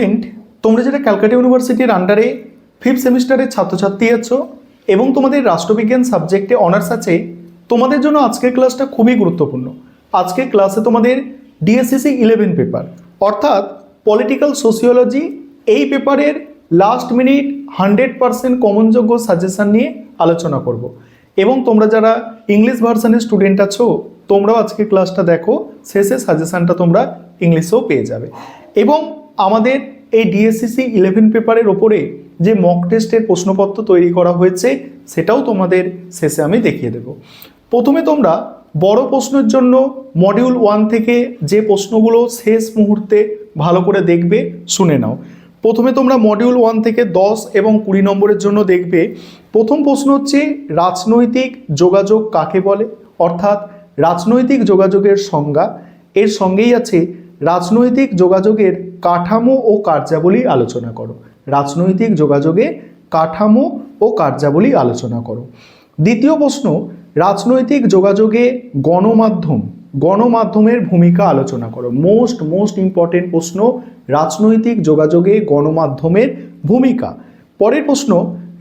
Student, তোমরা যারা ক্যালকাটা ইউনিভার্সিটির আন্ডারে 5th সেমিস্টারের ছাত্রছাত্রী আছো এবং তোমাদের রাষ্ট্রবিজ্ঞান সাবজেক্টে অনার্স আছে, তোমাদের জন্য আজকের ক্লাসটা খুবই গুরুত্বপূর্ণ। আজকের ক্লাসে তোমাদের ডিএসসিসি 11 পেপার অর্থাৎ পলিটিক্যাল সোশিওলজি, এই পেপারের লাস্ট মিনিট 100% কমনযোগ্য সাজেশন নিয়ে আলোচনা করব। এবং তোমরা যারা ইংলিশ ভার্সনের স্টুডেন্ট আছো, তোমরাও আজকে ক্লাসটা দেখো, শেষে সাজেশনটা তোমরা ইংলিশেও পেয়ে যাবে। এবং আমাদের এই ডিএসসিসি 11 পেপারের ওপরে যে মক টেস্টের প্রশ্নপত্র তৈরি করা হয়েছে সেটাও তোমাদের শেষে আমি দেখিয়ে দেব। প্রথমে তোমরা বড় প্রশ্নের জন্য মডিউল 1 থেকে যে প্রশ্নগুলো শেষ মুহূর্তে ভালো করে দেখবে শুনে নাও। প্রথমে তোমরা মডিউল 1 থেকে 10 এবং 20 নম্বরের জন্য দেখবে। প্রথম প্রশ্ন হচ্ছে রাজনৈতিক যোগাযোগ কাকে বলে, অর্থাৎ রাজনৈতিক যোগাযোগের সংজ্ঞা। এর সঙ্গেই আছে রাজনৈতিক যোগাযোগের কাঠামো ও কার্যাবলী আলোচনা করো। রাজনৈতিক যোগাযোগে কাঠামো ও কার্যাবলী আলোচনা করো। দ্বিতীয় প্রশ্ন রাজনৈতিক যোগাযোগে গণমাধ্যমের ভূমিকা আলোচনা করো। মোস্ট ইম্পর্টেন্ট প্রশ্ন, রাজনৈতিক যোগাযোগে গণমাধ্যমের ভূমিকা। পরের প্রশ্ন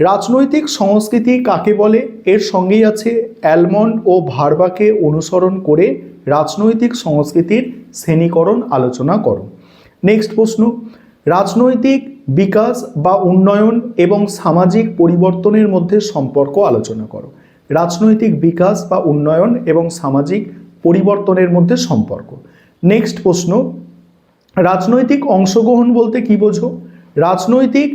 রাজনৈতিক সংস্কৃতি কাকে বলে, এর সঙ্গেই আছে অ্যালমন্ড ও ভার্বাকে অনুসরণ করে রাজনৈতিক সংস্কৃতির শ্রেণীকরণ আলোচনা করো। নেক্সট প্রশ্ন রাজনৈতিক বিকাশ বা উন্নয়ন এবং সামাজিক পরিবর্তনের মধ্যে সম্পর্ক আলোচনা করো। রাজনৈতিক বিকাশ বা উন্নয়ন এবং সামাজিক পরিবর্তনের মধ্যে সম্পর্ক। নেক্সট প্রশ্ন রাজনৈতিক অংশগ্রহণ বলতে কি বোঝো? রাজনৈতিক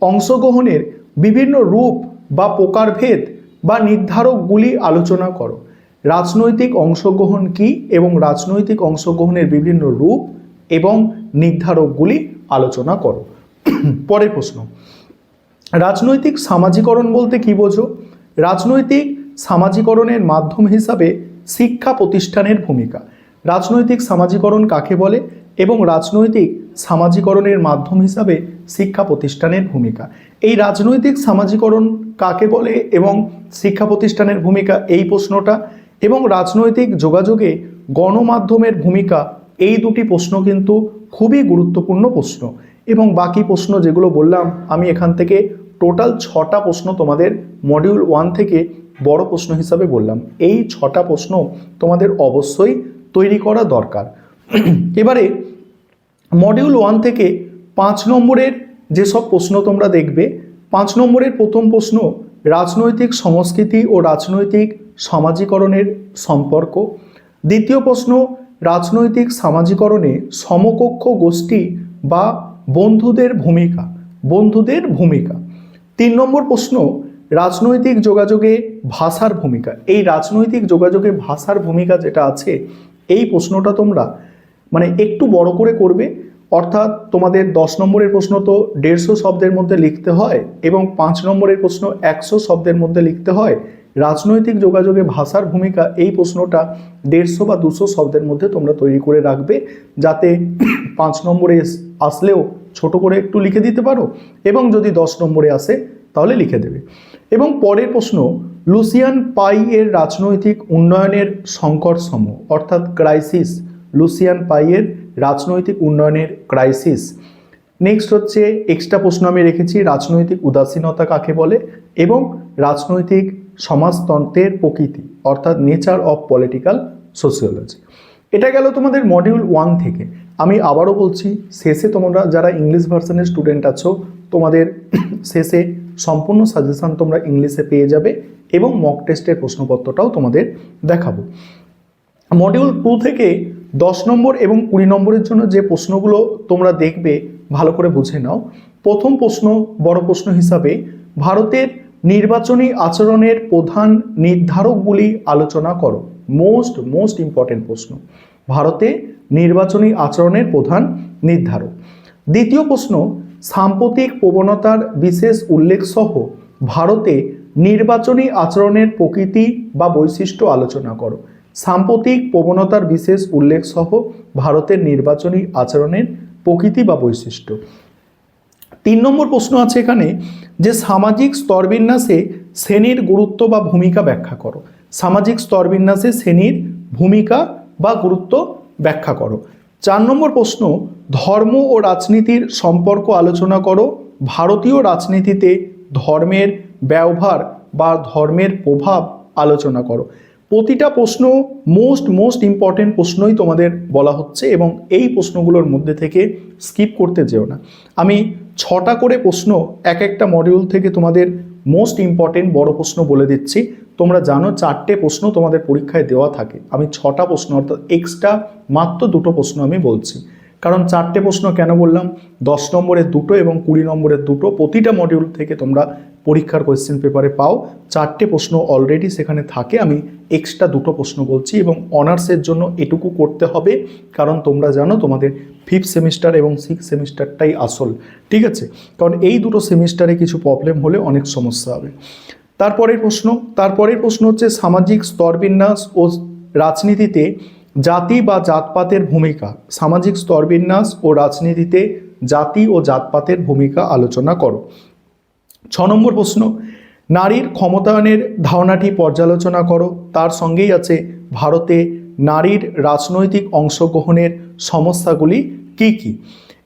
অংশগ্রহণের বিভিন্ন রূপ বা প্রকারভেদ বা নির্ধারকগুলি আলোচনা করো। রাজনৈতিক অংশগ্রহণ কি এবং রাজনৈতিক অংশগ্রহণের বিভিন্ন রূপ এবং নির্ধারকগুলি আলোচনা করো। পরের প্রশ্ন রাজনৈতিক সামাজিকরণ বলতে কি বোঝো? রাজনৈতিক সামাজিকরণের মাধ্যম হিসাবে শিক্ষা প্রতিষ্ঠানের ভূমিকা। রাজনৈতিক সামাজিকরণ কাকে বলে এবং রাজনৈতিক সামাজিকরণের মাধ্যম হিসাবে শিক্ষা প্রতিষ্ঠানের ভূমিকা। এই রাজনৈতিক সামাজিকরণ কাকে বলে এবং শিক্ষা প্রতিষ্ঠানের ভূমিকা, এই প্রশ্নটা, এবং রাজনৈতিক যোগাযোগে গণমাধ্যমের ভূমিকা, এই দুটি প্রশ্ন কিন্তু খুবই গুরুত্বপূর্ণ প্রশ্ন। এবং বাকি প্রশ্ন যেগুলো বললাম আমি এখান থেকে টোটাল 6টা প্রশ্ন তোমাদের মডিউল 1 থেকে বড় প্রশ্ন হিসাবে বললাম। এই 6টা প্রশ্ন তোমাদের অবশ্যই তৈরি করা দরকার। এবারে মডিউল 1 থেকে 5 নম্বরের যেসব প্রশ্ন তোমরা দেখবে, 5 নম্বরের প্রথম প্রশ্ন রাজনৈতিক সংস্কৃতি ও রাজনৈতিক সামাজিকরণের সম্পর্ক। দ্বিতীয় প্রশ্ন রাজনৈতিক সামাজিকরণে সমকক্ষ গোষ্ঠী বা বন্ধুদের ভূমিকা। 3 নম্বর প্রশ্ন রাজনৈতিক যোগাযোগে ভাষার ভূমিকা। এই রাজনৈতিক যোগাযোগে ভাষার ভূমিকা যেটা আছে, এই প্রশ্নটা তোমরা একটু বড় করে করবে, অর্থাৎ তোমাদের 10 নম্বরের প্রশ্ন তো 150 শব্দের মধ্যে লিখতে হয় এবং 5 নম্বরের প্রশ্ন 100 শব্দের মধ্যে লিখতে হয়। রাজনৈতিক যোগাযোগে ভাষার ভূমিকা, এই প্রশ্নটা 150 বা 200 শব্দের মধ্যে তোমরা তৈরি করে রাখবে, যাতে 5 নম্বরে আসলেও ছোট করে একটু লিখে দিতে পারো এবং যদি 10 নম্বরে আসে তাহলে লিখে দেবে। এবং পরের প্রশ্ন লুসিয়ান পাই এর রাজনৈতিক উন্নয়নের সংকটসমূহ, অর্থাৎ ক্রাইসিস। লুসিয়ান পাই এর রাজনৈতিক উন্নয়নের ক্রাইসিস। নেক্সট হচ্ছে এক্সট্রা প্রশ্ন আমি রেখেছি রাজনৈতিক উদাসীনতা কাকে বলে এবং রাজনৈতিক সমাজতন্ত্রের প্রকৃতি, অর্থাৎ নেচার অফ পলিটিক্যাল সোশিওলজি। এটা গেল তোমাদের মডিউল 1 থেকে। আমি আবারও বলছি, শেষে তোমরা যারা ইংলিশ ভার্সনের স্টুডেন্ট আছো, তোমাদের শেষে সম্পূর্ণ সাজেশন তোমরা ইংলিশে পেয়ে যাবে এবং মক টেস্টের প্রশ্নপত্রটাও তোমাদের দেখাবো। মডিউল 2 থেকে 10 নম্বর এবং 20 নম্বরের জন্য যে প্রশ্নগুলো তোমরা দেখবে ভালো করে বুঝে নাও। প্রথম প্রশ্ন বড় প্রশ্ন হিসাবে ভারতের নির্বাচনী আচরণের প্রধান নির্ধারকগুলি আলোচনা করো। মোস্ট ইম্পর্টেন্ট প্রশ্ন, ভারতে নির্বাচনী আচরণের প্রধান নির্ধারক। দ্বিতীয় প্রশ্ন সাম্প্রতিক প্রবণতার বিশেষ উল্লেখ সহ ভারতে নির্বাচনী আচরণের প্রকৃতি বা বৈশিষ্ট্য আলোচনা করো। সাম্প্রতিক প্রবণতার বিশেষ উল্লেখ সহ ভারতের নির্বাচনী আচরণের প্রকৃতি বা বৈশিষ্ট্য। 3 নম্বর প্রশ্ন আছে এখানে যে সামাজিক স্তরবিন্যাসে শ্রেণীর গুরুত্ব বা ভূমিকা ব্যাখ্যা করো। সামাজিক স্তরবিন্যাসে শ্রেণীর ভূমিকা বা গুরুত্ব ব্যাখ্যা করো। 4 নম্বর প্রশ্ন, ধর্ম ও রাজনীতির সম্পর্ক আলোচনা করো। ভারতীয় রাজনীতিতে ধর্মের ব্যবহার বা ধর্মের প্রভাব আলোচনা করো। প্রতিটা প্রশ্ন মোস্ট ইম্পর্টেন্ট প্রশ্নই তোমাদের বলা হচ্ছে এবং এই প্রশ্নগুলোর মধ্যে থেকে স্কিপ করতে যেও না। আমি 6টা করে প্রশ্ন এক একটা মডিউল থেকে তোমাদের মোস্ট ইম্পর্টেন্ট বড় প্রশ্ন বলে দিচ্ছি। তোমরা জানো 4টে প্রশ্ন তোমাদের পরীক্ষায় দেওয়া থাকে, আমি 6টা প্রশ্ন অর্থাৎ এক্সট্রা মাত্র 2টো প্রশ্ন আমি বলছি। কারণ 4টে প্রশ্ন কেন বললাম, 10 নম্বরের 2টো এবং 20 নম্বরের 2টো প্রতিটা মডিউল থেকে তোমরা পরীক্ষার কোয়েশ্চেন পেপারে পাও। 4টে প্রশ্ন অলরেডি সেখানে থাকে, আমি এক্সট্রা 2টো প্রশ্ন বলছি এবং অনার্সের জন্য এটুকু করতে হবে, কারণ তোমরা জানো তোমাদের 5th সেমিস্টার এবং 6th সেমিস্টারটাই আসল, ঠিক আছে? কারণ এই দুটো সেমিস্টারে কিছু প্রবলেম হলে অনেক সমস্যা হবে। তারপরের প্রশ্ন হচ্ছে সামাজিক স্তরবিন্যাস ও রাজনীতিতে জাতি বা জাতপাতের ভূমিকা। সামাজিক স্তরবিন্যাস ও রাজনীতিতে জাতি ও জাতপাতের ভূমিকা আলোচনা করো। 6 নম্বর প্রশ্ন, নারীর ক্ষমতায়নের ধারণাটি পর্যালোচনা করো। তার সঙ্গেই আছে ভারতে নারীর রাজনৈতিক অংশগ্রহণের সমস্যাগুলি কি কি।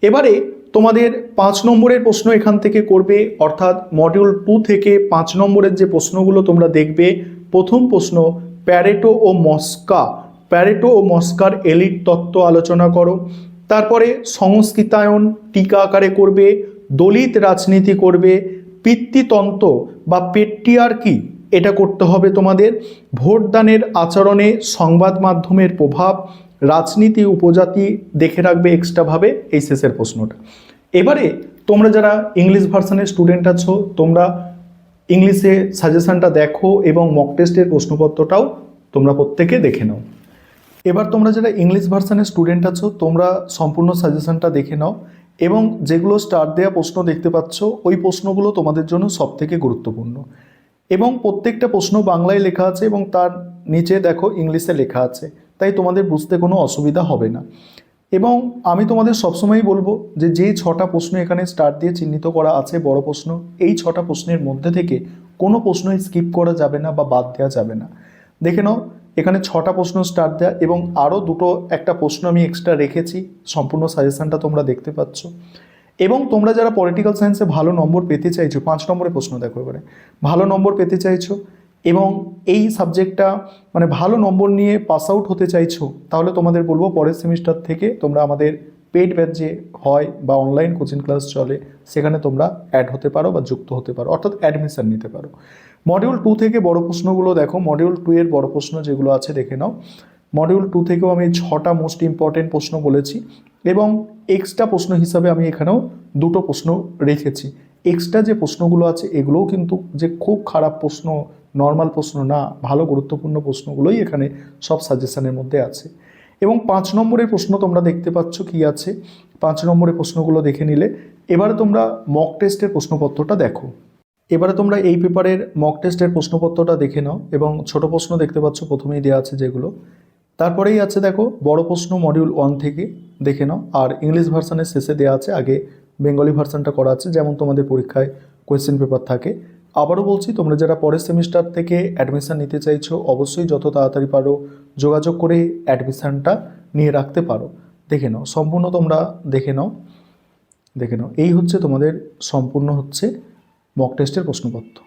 এবারে তোমাদের 5 নম্বরের প্রশ্ন এখান থেকে করবে, অর্থাৎ মডিউল 2 থেকে 5 নম্বরের যে প্রশ্নগুলো তোমরা দেখবে। প্রথম প্রশ্ন, প্যারেটো ও মস্কার এলিট তত্ত্ব আলোচনা করো। তারপরে সংস্কৃতায়ন টিকা আকারে করবে, দলিত রাজনীতি করবে, পিতৃতন্ত্র বা পেট্রিয়ার্কি এটা করতে হবে তোমাদের, ভোটদানের আচরণে সংবাদ মাধ্যমের প্রভাব, রাজনীতি উপজাতি দেখে রাখবে এক্সট্রাভাবে, এই শেষের প্রশ্নটা। এবারে তোমরা যারা ইংলিশ ভার্সনের স্টুডেন্ট আছো, তোমরা ইংলিশে সাজেশনটা দেখো এবং মক টেস্টের প্রশ্নপত্রটাও তোমরা প্রত্যেকে দেখে নাও। এবার তোমরা যারা ইংলিশ ভার্সনের স্টুডেন্ট আছো, তোমরা সম্পূর্ণ সাজেশনটা দেখে নাও এবং যেগুলো স্টার দেওয়া প্রশ্ন দেখতে পাচ্ছ, ওই প্রশ্নগুলো তোমাদের জন্য সবথেকে গুরুত্বপূর্ণ এবং প্রত্যেকটা প্রশ্ন বাংলায় লেখা আছে এবং তার নিচে দেখো ইংলিশে লেখা আছে, তাই তোমাদের বুঝতে কোনো অসুবিধা হবে না। এবং আমি তোমাদের সবসময়ই বলবো যে যেই 6টা প্রশ্ন এখানে স্টার দিয়ে চিহ্নিত করা আছে বড় প্রশ্ন, এই 6টা প্রশ্নের মধ্যে থেকে কোনো প্রশ্নই স্কিপ করা যাবে না বা বাদ দেওয়া যাবে না। দেখে নাও এখানে 6টা প্রশ্ন স্টার দেওয়া এবং আরও একটা প্রশ্ন আমি এক্সট্রা রেখেছি, সম্পূর্ণ সাজেশনটা তোমরা দেখতে পাচ্ছ। এবং তোমরা যারা পলিটিক্যাল সায়েন্সে ভালো নম্বর পেতে চাইছো, 5 নম্বরের প্রশ্ন দেখো, এবারে ভালো নম্বর পেতে চাইছো এবং এই সাবজেক্টটা মানে ভালো নম্বর নিয়ে পাস আউট হতে চাইছো, তাহলে তোমাদের বলবো পরের সেমিস্টার থেকে তোমরা আমাদের পেইড ব্যাচ যে হয় বা অনলাইন কোচিং ক্লাস চলে, সেখানে তোমরা অ্যাড হতে পারো বা যুক্ত হতে পারো, অর্থাৎ অ্যাডমিশন নিতে পারো। মডিউল 2 থেকে বড় প্রশ্নগুলো দেখো, মডিউল 2 এর বড় প্রশ্ন যেগুলো আছে দেখে নাও। মডিউল 2 থেকেও আমি 6টা মোস্ট ইম্পর্টেন্ট প্রশ্ন বলেছি এবং এক্সট্রা প্রশ্ন হিসাবে আমি এখানেও 2টো প্রশ্ন রেখেছি। এক্সট্রা যে প্রশ্নগুলো আছে এগুলোও কিন্তু যে খুব খারাপ প্রশ্ন, নর্মাল প্রশ্ন না, ভালো গুরুত্বপূর্ণ প্রশ্নগুলোই এখানে সব সাজেশনের মধ্যে আছে। এবং 5 নম্বরের প্রশ্ন তোমরা দেখতে পাচ্ছ কি আছে, 5 নম্বরের প্রশ্নগুলো দেখে নিলে এবারে তোমরা মক টেস্টের প্রশ্নপত্রটা দেখো। এবারে তোমরা এই পেপারের মক টেস্টের প্রশ্নপত্রটা দেখে নাও এবং ছোট প্রশ্ন দেখতে পাচ্ছ প্রথমেই দেওয়া আছে যেগুলো, তারপরেই আছে দেখো বড় প্রশ্ন মডিউল 1 থেকে দেখে নাও, আর ইংলিশ ভার্সনের শেষে দেওয়া আছে, আগে বেঙ্গলি ভার্সনটা করা আছে, যেমন তোমাদের পরীক্ষায় কোয়েশ্চেন পেপার থাকে। আবারও বলছি, তোমরা যারা পরের সেমিস্টার থেকে অ্যাডমিশান নিতে চাইছো অবশ্যই যত তাড়াতাড়ি পারো যোগাযোগ করে অ্যাডমিশানটা নিয়ে রাখতে পারো। দেখে নাও সম্পূর্ণ, তোমরা দেখে নাও এই হচ্ছে তোমাদের সম্পূর্ণ হচ্ছে মক টেস্টের প্রশ্নপত্র।